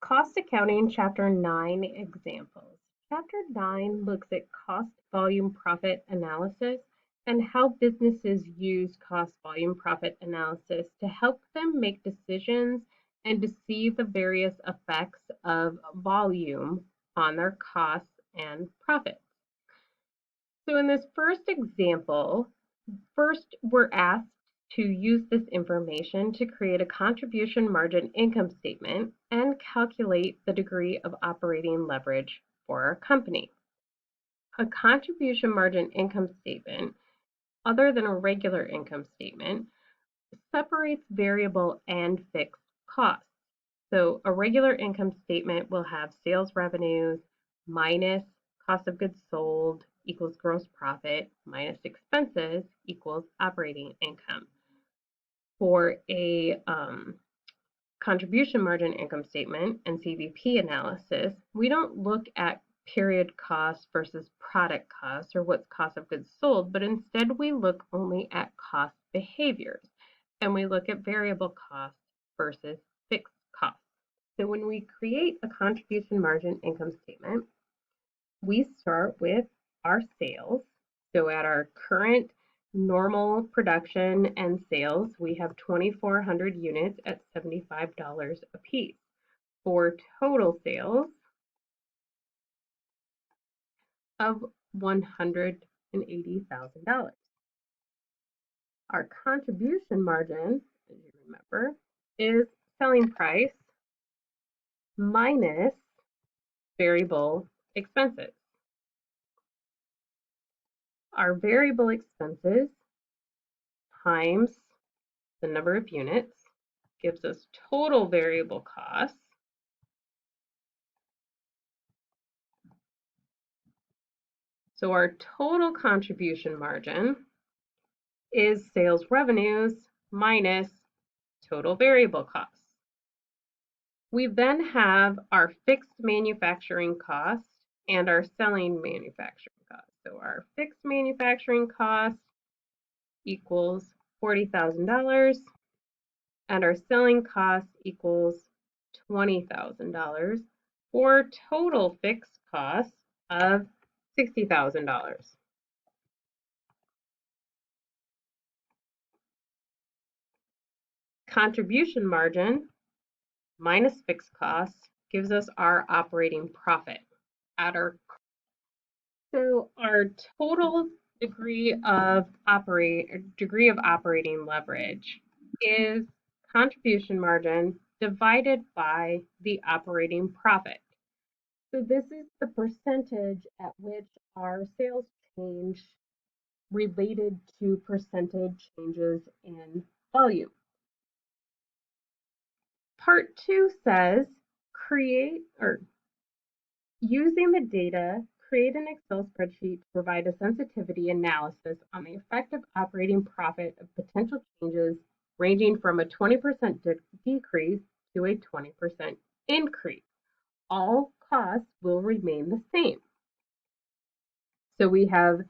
Cost Accounting Chapter 9 examples. Chapter 9 looks at cost volume profit analysis and how businesses use cost volume profit analysis to help them make decisions and to see the various effects of volume on their costs and profits. So in this first example, first we're asked to use this information to create a contribution margin income statement and calculate the degree of operating leverage for our company. A contribution margin income statement, other than a regular income statement, separates variable and fixed costs. So a regular income statement will have sales revenues minus cost of goods sold equals gross profit minus expenses equals operating income. For a contribution margin income statement and CVP analysis, we don't look at period cost versus product cost or what's cost of goods sold, but instead we look only at cost behaviors and we look at variable cost versus fixed cost. So when we create a contribution margin income statement, we start with our sales. So at our current normal production and sales, we have 2,400 units at $75 a piece. For total sales of $180,000. Our contribution margin, as you remember, is selling price minus variable expenses. Our variable expenses times the number of units gives us total variable costs. So our total contribution margin is sales revenues minus total variable costs. We then have our fixed manufacturing costs and our selling manufacturing costs. So our fixed manufacturing cost equals $40,000 and our selling cost equals $20,000 for total fixed costs of $60,000. Contribution margin minus fixed costs gives us our operating profit. So our total degree of operating leverage is contribution margin divided by the operating profit. So this is the percentage at which our sales change related to percentage changes in volume. Part 2 says using the data, create an Excel spreadsheet to provide a sensitivity analysis on the effective operating profit of potential changes ranging from a 20% decrease to a 20% increase. All costs will remain the same. So we have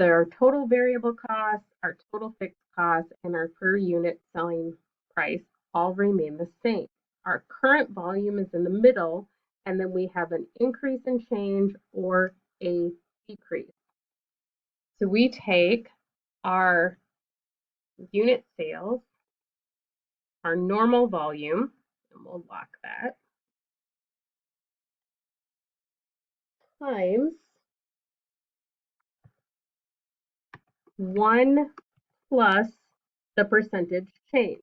our total variable costs, our total fixed costs, and our per unit selling price all remain the same. Our current volume is in the middle, and then we have an increase in change or a decrease. So we take our unit sales, our normal volume, and we'll lock that, times 1 plus the percentage change.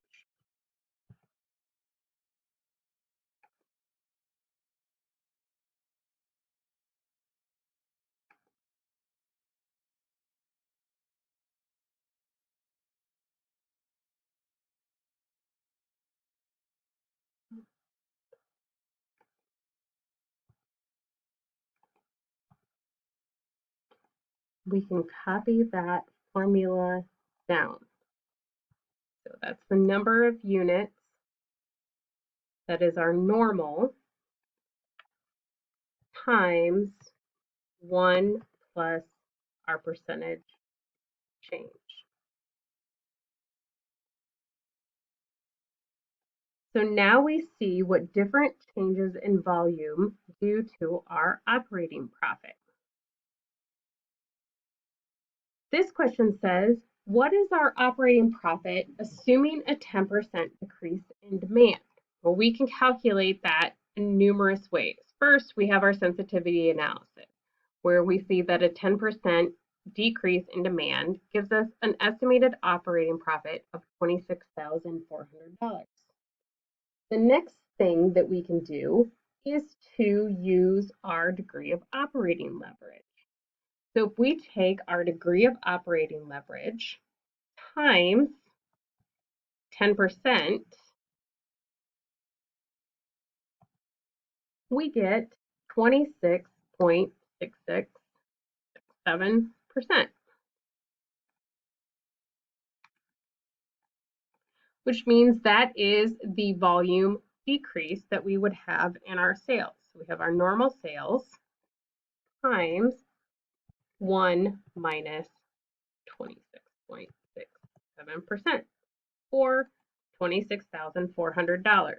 We can copy that formula down. So that's the number of units. That is our normal times 1 plus our percentage change. So now we see what different changes in volume do to our operating profit. This question says, what is our operating profit assuming a 10% decrease in demand? Well, we can calculate that in numerous ways. First, we have our sensitivity analysis, where we see that a 10% decrease in demand gives us an estimated operating profit of $26,400. The next thing that we can do is to use our degree of operating leverage. So if we take our degree of operating leverage times 10%, we get 26.6667%, which means that is the volume decrease that we would have in our sales. So we have our normal sales times 1 minus 26.67%, or $26,400.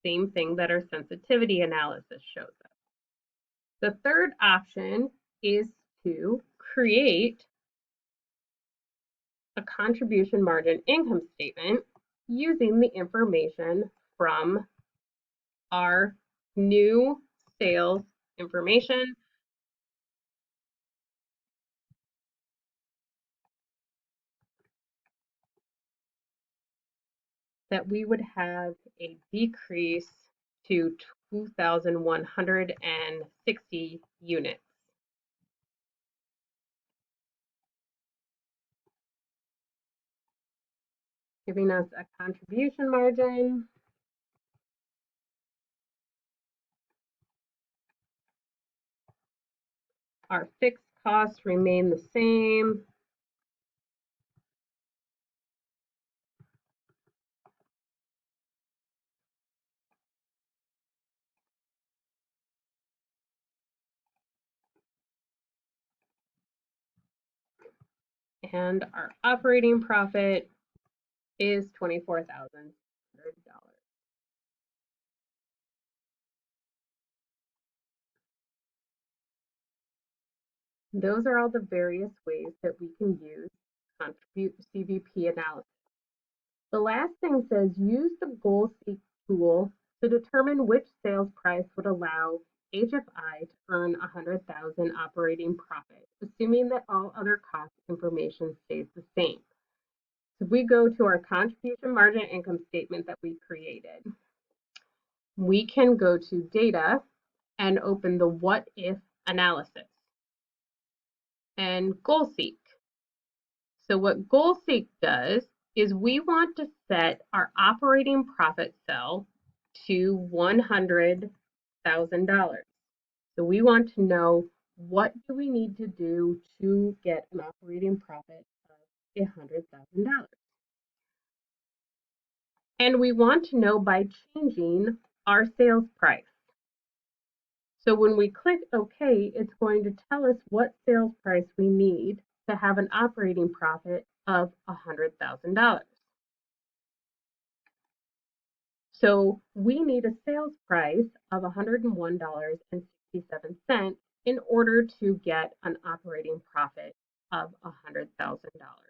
Same thing that our sensitivity analysis shows us. The third option is to create a contribution margin income statement using the information from our new sales information that we would have a decrease to 2,160 units. Giving us a contribution margin our fixed costs remain the same. And our operating profit is $24,000. Those are all the various ways that we can use CVP analysis. The last thing says use the Goal-Seek tool to determine which sales price would allow HFI to earn $100,000 operating profit, assuming that all other cost information stays the same. So if we go to our contribution margin income statement that we created, we can go to data and open the what if analysis and Goal-Seek. So what Goal-Seek does is we want to set our operating profit cell to $100,000. So we want to know what do we need to do to get an operating profit of $100,000. And we want to know by changing our sales price. So when we click OK, it's going to tell us what sales price we need to have an operating profit of $100,000. So we need a sales price of $101.67 in order to get an operating profit of $100,000.